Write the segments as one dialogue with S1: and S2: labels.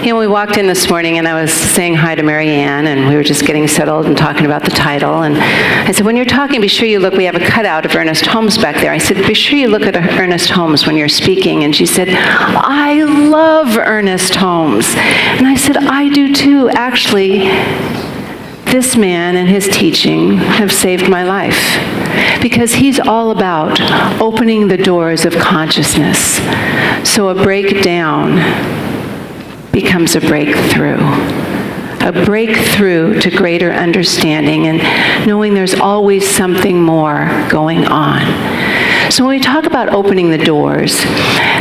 S1: We walked in this morning and I was saying hi to Mary Ann, and we were just getting settled and talking about the title. And I said, when you're talking, be sure you look, we have a cutout of Ernest Holmes back there. I said, be sure you look at Ernest Holmes when you're speaking. And she said, I love Ernest Holmes. And I said, I do too. Actually, this man and his teaching have saved my life, because he's all about opening the doors of consciousness. So a breakdown becomes a breakthrough to greater understanding and knowing there's always something more going on. So when we talk about opening the doors,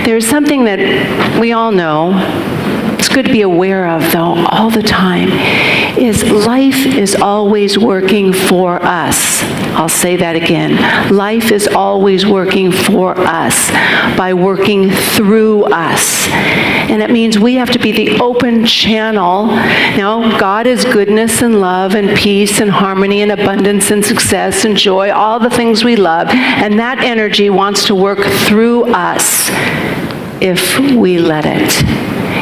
S1: there's something that we all know, it's good to be aware of though all the time, is life is always working for us. I'll say that again. Life is always working for us by working through us. And it means we have to be the open channel. Now, God is goodness and love and peace and harmony and abundance and success and joy, all the things we love. And that energy wants to work through us if we let it.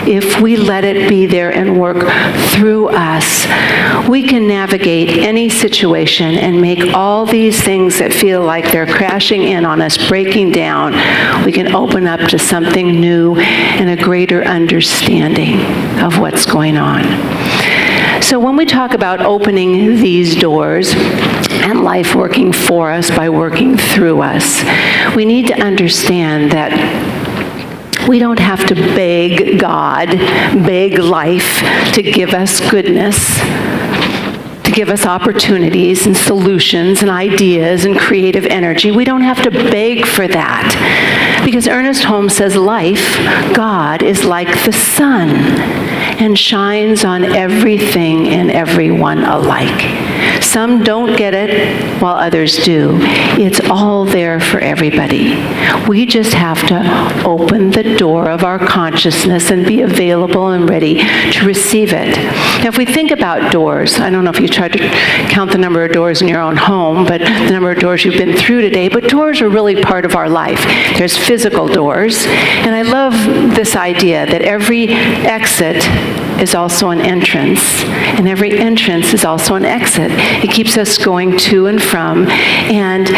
S1: If we let it be there and work through us, we can navigate any situation and make all these things that feel like they're crashing in on us, breaking down. We can open up to something new and a greater understanding of what's going on. So when we talk about opening these doors and life working for us by working through us, we need to understand that we don't have to beg God, beg life to give us goodness, to give us opportunities and solutions and ideas and creative energy. We don't have to beg for that. Because Ernest Holmes says life, God, is like the sun and shines on everything and everyone alike. Some don't get it, while others do. It's all there for everybody. We just have to open the door of our consciousness and be available and ready to receive it. Now, if we think about doors, I don't know if you tried to count the number of doors in your own home, but the number of doors you've been through today, but doors are really part of our life. There's physical doors, and I love this idea that every exit is also an entrance, and every entrance is also an exit. It keeps us going to and from, and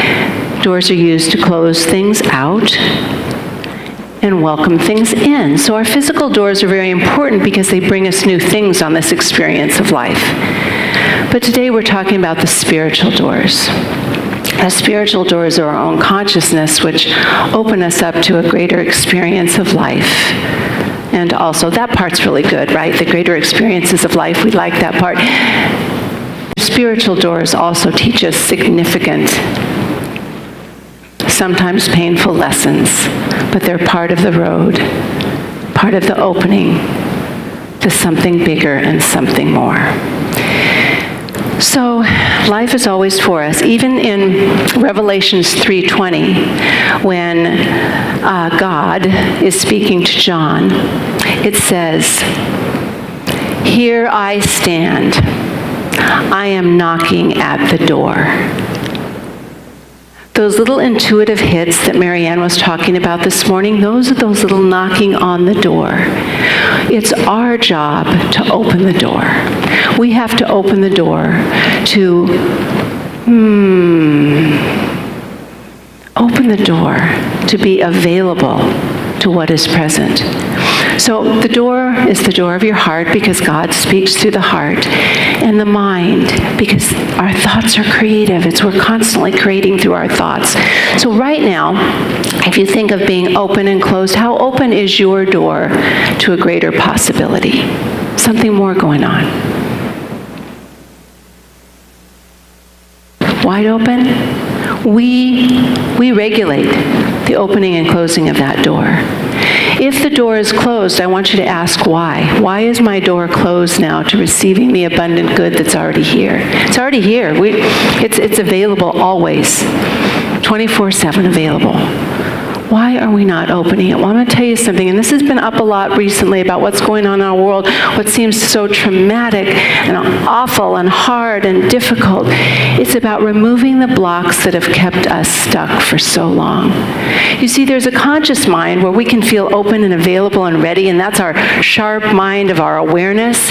S1: doors are used to close things out and welcome things in. So our physical doors are very important because they bring us new things on this experience of life. But today we're talking about the spiritual doors. The spiritual doors are our own consciousness, which open us up to a greater experience of life. And also, that part's really good, right? The greater experiences of life, we like that part. Spiritual doors also teach us significant, sometimes painful lessons, but they're part of the road, part of the opening to something bigger and something more. So life is always for us. Even in Revelations 3:20, when God is speaking to John, it says, "Here I stand. I am knocking at the door." Those little intuitive hits that Mary Ann was talking about this morning, those are those little knocking on the door. It's our job to open the door. We have to open the door to open the door to be available to what is present. So the door is the door of your heart, because God speaks through the heart, and the mind, because our thoughts are creative. We're constantly creating through our thoughts. So right now, if you think of being open and closed, how open is your door to a greater possibility? Something more going on. Wide open? We regulate the opening and closing of that door. If the door is closed, I want you to ask why. Why is my door closed now to receiving the abundant good that's already here? It's already here. It's available always, 24/7 available. Why are we not opening it? Well, I'm going to tell you something, and this has been up a lot recently about what's going on in our world, what seems so traumatic and awful and hard and difficult. It's about removing the blocks that have kept us stuck for so long. You see, there's a conscious mind where we can feel open and available and ready, and that's our sharp mind of our awareness.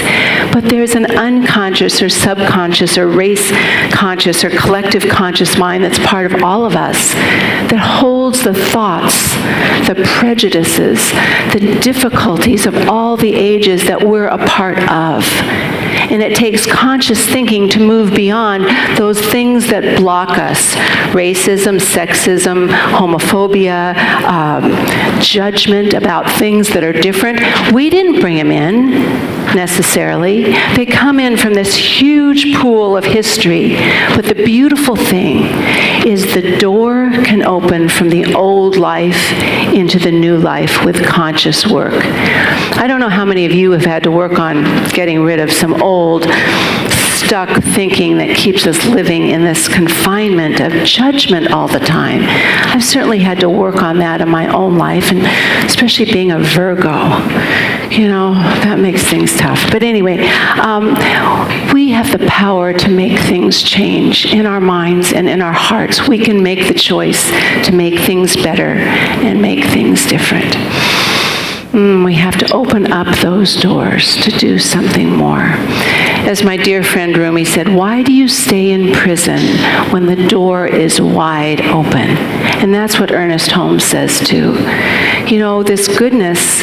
S1: But there's an unconscious or subconscious or race conscious or collective conscious mind that's part of all of us that holds the thoughts, the prejudices, the difficulties of all the ages that we're a part of. And it takes conscious thinking to move beyond those things that block us. Racism, sexism, homophobia, judgment about things that are different. We didn't bring them in, necessarily. They come in from this huge pool of history. But the beautiful thing is the door can open from the old life into the new life with conscious work. I don't know how many of you have had to work on getting rid of some old stuck thinking that keeps us living in this confinement of judgment all the time. I've certainly had to work on that in my own life, and especially being a Virgo. That makes things tough. But anyway, we have the power to make things change in our minds and in our hearts. We can make the choice to make things better and make things different. We have to open up those doors to do something more. As my dear friend Rumi said, why do you stay in prison when the door is wide open? And that's what Ernest Holmes says too. This goodness,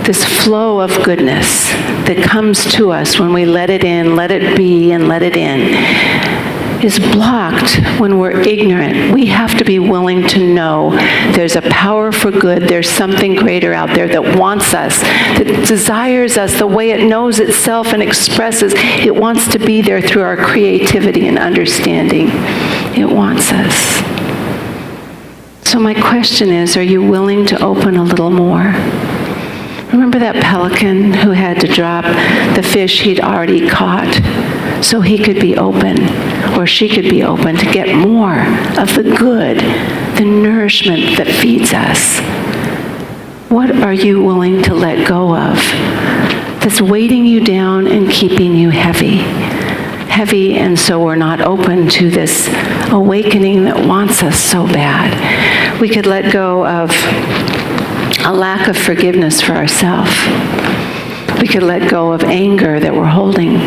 S1: this flow of goodness that comes to us when we let it in, let it be, and let it in, is blocked when we're ignorant. We have to be willing to know there's a power for good. There's something greater out there that wants us, that desires us the way it knows itself and expresses. It wants to be there through our creativity and understanding. It wants us. So my question is, are you willing to open a little more? Remember that pelican who had to drop the fish he'd already caught so he could be open, or she could be open to get more of the good, the nourishment that feeds us? What are you willing to let go of that's weighting you down and keeping you heavy? Heavy, and so we're not open to this awakening that wants us so bad. We could let go of a lack of forgiveness for ourselves. We could let go of anger that we're holding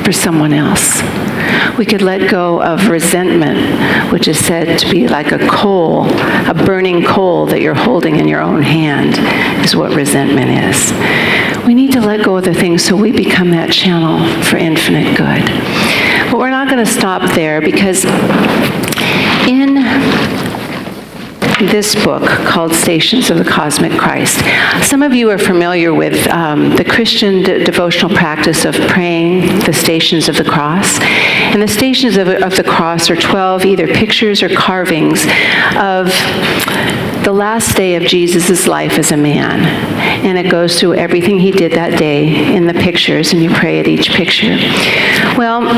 S1: for someone else. We could let go of resentment, which is said to be like a coal, a burning coal that you're holding in your own hand, is what resentment is. We need to let go of the things so we become that channel for infinite good. But we're not going to stop there, because in this book called Stations of the Cosmic Christ, some of you are familiar with the Christian devotional practice of praying the Stations of the Cross. And the Stations of the Cross are 12 either pictures or carvings of the last day of Jesus' life as a man. And it goes through everything he did that day in the pictures, and you pray at each picture. Well,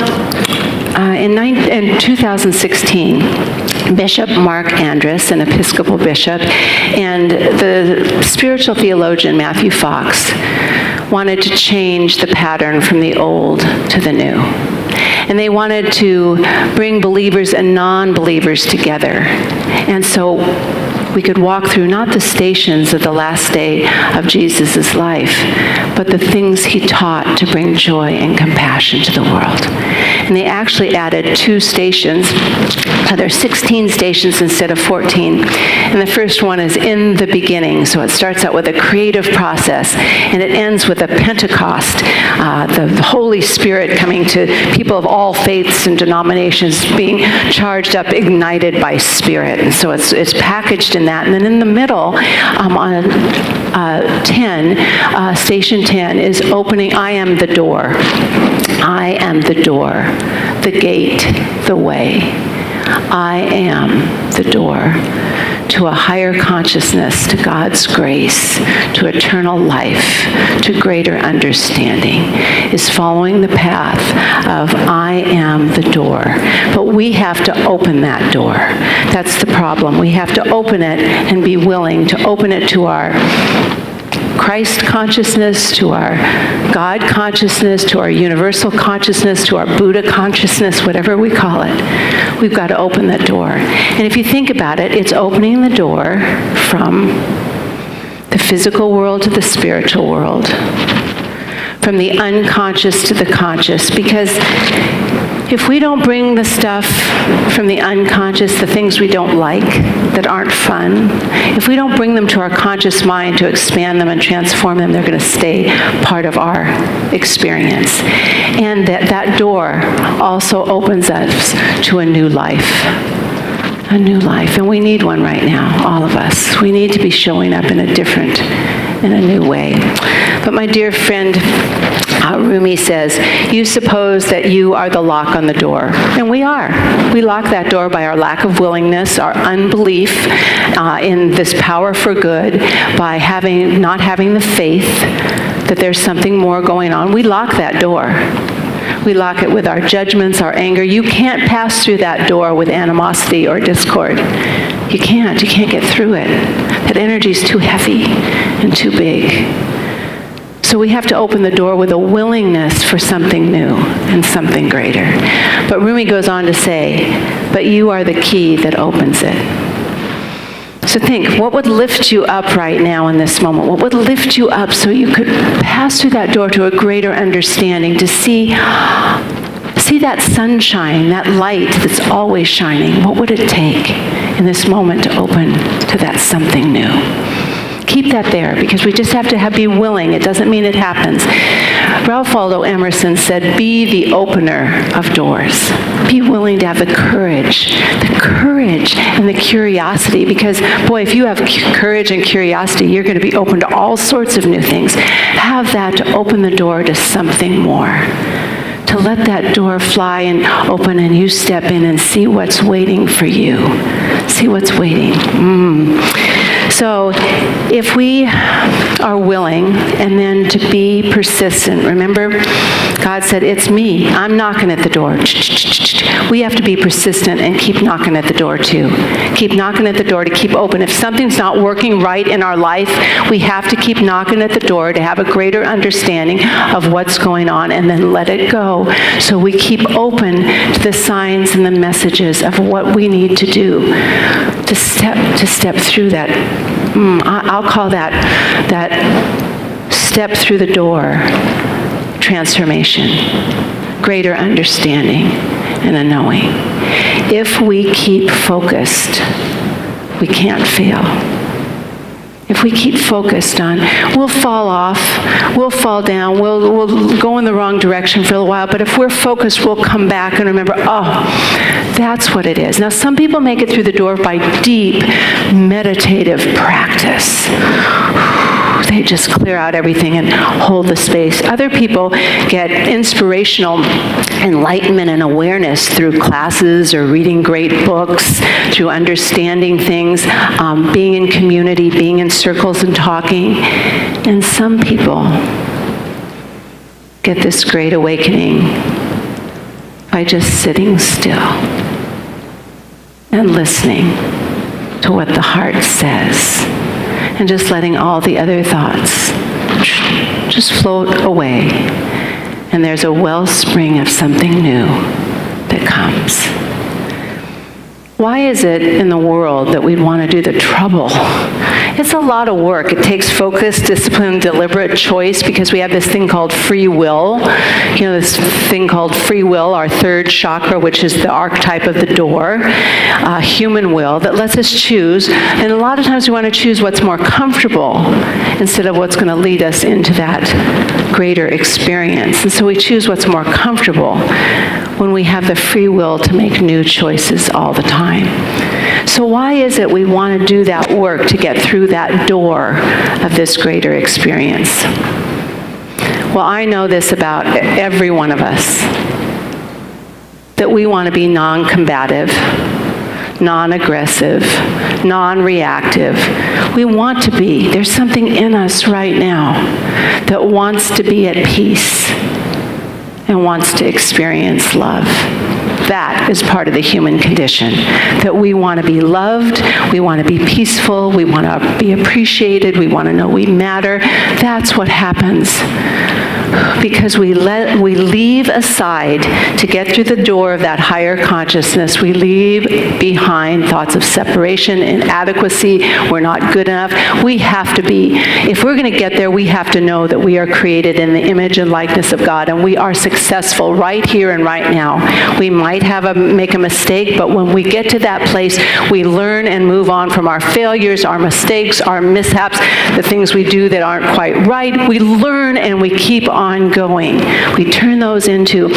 S1: in 2016, Bishop Mark Andrus, an Episcopal bishop, and the spiritual theologian Matthew Fox wanted to change the pattern from the old to the new. And they wanted to bring believers and non-believers together. And so we could walk through not the stations of the last day of Jesus' life, but the things he taught to bring joy and compassion to the world. And they actually added 2 stations. There are 16 stations instead of 14. And the first one is in the beginning. So it starts out with a creative process, and it ends with a Pentecost, the Holy Spirit coming to people of all faiths and denominations, being charged up, ignited by Spirit. And so it's packaged in that. And then in the middle, on 10, station 10 is opening, I am the door. I am the door, the gate, the way. I am the door. to a higher consciousness, to God's grace, to eternal life, to greater understanding, is following the path of I am the door. But we have to open that door. That's the problem. We have to open it and be willing to open it to our Christ consciousness, to our God consciousness, to our universal consciousness, to our Buddha consciousness, whatever we call it. We've got to open that door. And if you think about it, it's opening the door from the physical world to the spiritual world, from the unconscious to the conscious, because if we don't bring the stuff from the unconscious, the things we don't like, that aren't fun, if we don't bring them to our conscious mind to expand them and transform them, they're going to stay part of our experience. And that door also opens us to a new life. A new life. And we need one right now, all of us. We need to be showing up in a new way. But my dear friend, Rumi says, you suppose that you are the lock on the door. And we are. We lock that door by our lack of willingness, our unbelief in this power for good, by not having the faith that there's something more going on. We lock that door. We lock it with our judgments, our anger. You can't pass through that door with animosity or discord. You can't get through it. That energy is too heavy and too big. So we have to open the door with a willingness for something new and something greater. But Rumi goes on to say, but you are the key that opens it. So think, what would lift you up right now in this moment? What would lift you up so you could pass through that door to a greater understanding, to see that sunshine, that light that's always shining? What would it take in this moment to open to that something new? Keep that there, because we just have to be willing. It doesn't mean it happens. Ralph Waldo Emerson said, be the opener of doors. Be willing to have the courage and the curiosity, because, boy, if you have courage and curiosity, you're going to be open to all sorts of new things. Have that to open the door to something more. To let that door fly and open, and you step in and see what's waiting for you. See what's waiting. So if we are willing, and then to be persistent, remember God said, it's me. I'm knocking at the door. We have to be persistent and keep knocking at the door too. Keep knocking at the door to keep open. If something's not working right in our life, we have to keep knocking at the door to have a greater understanding of what's going on, and then let it go. So we keep open to the signs and the messages of what we need to do to step through that. I'll call that step through the door transformation, greater understanding, and a knowing. If we keep focused, we can't fail. If we keep focused on, we'll fall off, we'll fall down, we'll go in the wrong direction for a while, but if we're focused, we'll come back and remember, that's what it is. Now, some people make it through the door by deep meditative practice. They just clear out everything and hold the space. Other people get inspirational enlightenment and awareness through classes or reading great books, through understanding things, being in community, being in circles and talking. And some people get this great awakening by just sitting still and listening to what the heart says, and just letting all the other thoughts just float away. And there's a wellspring of something new that comes. Why is it in the world that we'd want to do the trouble? It's a lot of work. It takes focus, discipline, deliberate choice, because we have this thing called free will. This thing called free will, our third chakra, which is the archetype of the door, human will, that lets us choose. And a lot of times we want to choose what's more comfortable instead of what's going to lead us into that greater experience. And so we choose what's more comfortable when we have the free will to make new choices all the time. So why is it we want to do that work to get through that door of this greater experience? Well, I know this about every one of us, that we want to be non-combative, non-aggressive, non-reactive. We want to be. There's something in us right now that wants to be at peace and wants to experience love. That is part of the human condition, that we want to be loved, we want to be peaceful, we want to be appreciated, we want to know we matter. That's what happens because we leave aside to get through the door of that higher consciousness. We leave behind thoughts of separation, inadequacy, we're not good enough. We have to be, if we're going to get there, we have to know that we are created in the image and likeness of God, and we are successful right here and right now. We might make a mistake, but when we get to that place, we learn and move on from our failures, our mistakes, our mishaps, the things we do that aren't quite right. We learn and we keep on going. We turn those into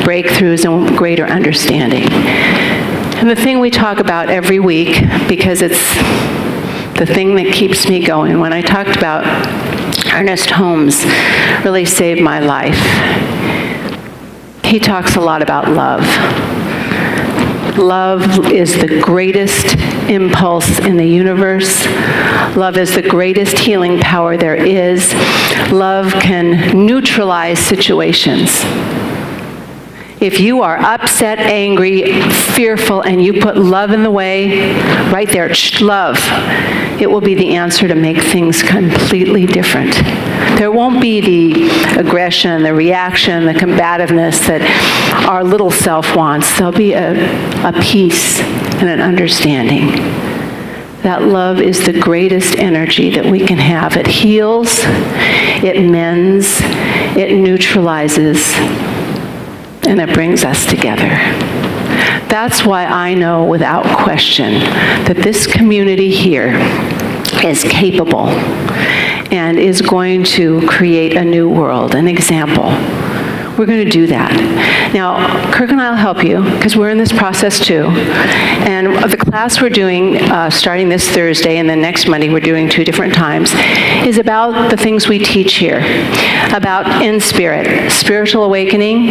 S1: breakthroughs and greater understanding. And the thing we talk about every week, because it's the thing that keeps me going, when I talked about Ernest Holmes really saved my life. He talks a lot about love. Love is the greatest impulse in the universe. Love is the greatest healing power there is. Love can neutralize situations. If you are upset, angry, fearful, and you put love in the way, right there, love, it will be the answer to make things completely different. There won't be the aggression, the reaction, the combativeness that our little self wants. There'll be a peace and an understanding. That love is the greatest energy that we can have. It heals, it mends, it neutralizes, and it brings us together. That's why I know without question that this community here is capable and is going to create a new world, an example. We're going to do that. Now, Kirk and I will help you, because we're in this process too. And the class we're doing, starting this Thursday and then next Monday, we're doing 2 different times, is about the things we teach here. About InSpirit, spiritual awakening,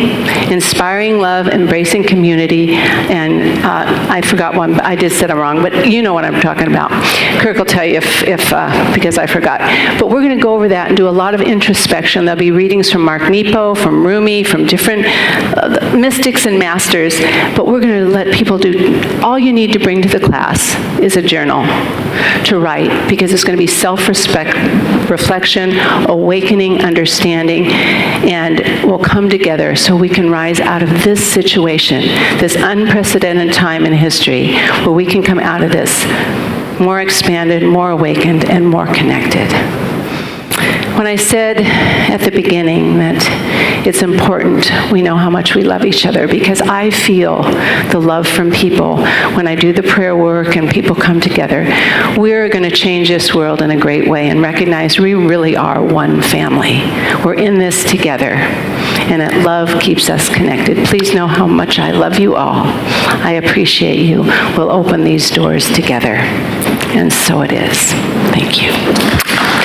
S1: inspiring love, embracing community, and I forgot one, but I just said I'm wrong, but you know what I'm talking about. Kirk will tell you if because I forgot. But we're going to go over that and do a lot of introspection. There'll be readings from Mark Nepo, from Rumi, from different mystics and masters, but we're going to let people do, all you need to bring to the class is a journal to write, because it's going to be self-reflection, awakening, understanding, and we'll come together so we can rise out of this situation, this unprecedented time in history, where we can come out of this more expanded, more awakened, and more connected. When I said at the beginning that it's important we know how much we love each other, because I feel the love from people when I do the prayer work and people come together, we're going to change this world in a great way and recognize we really are one family. We're in this together, and that love keeps us connected. Please know how much I love you all. I appreciate you. We'll open these doors together. And so it is. Thank you.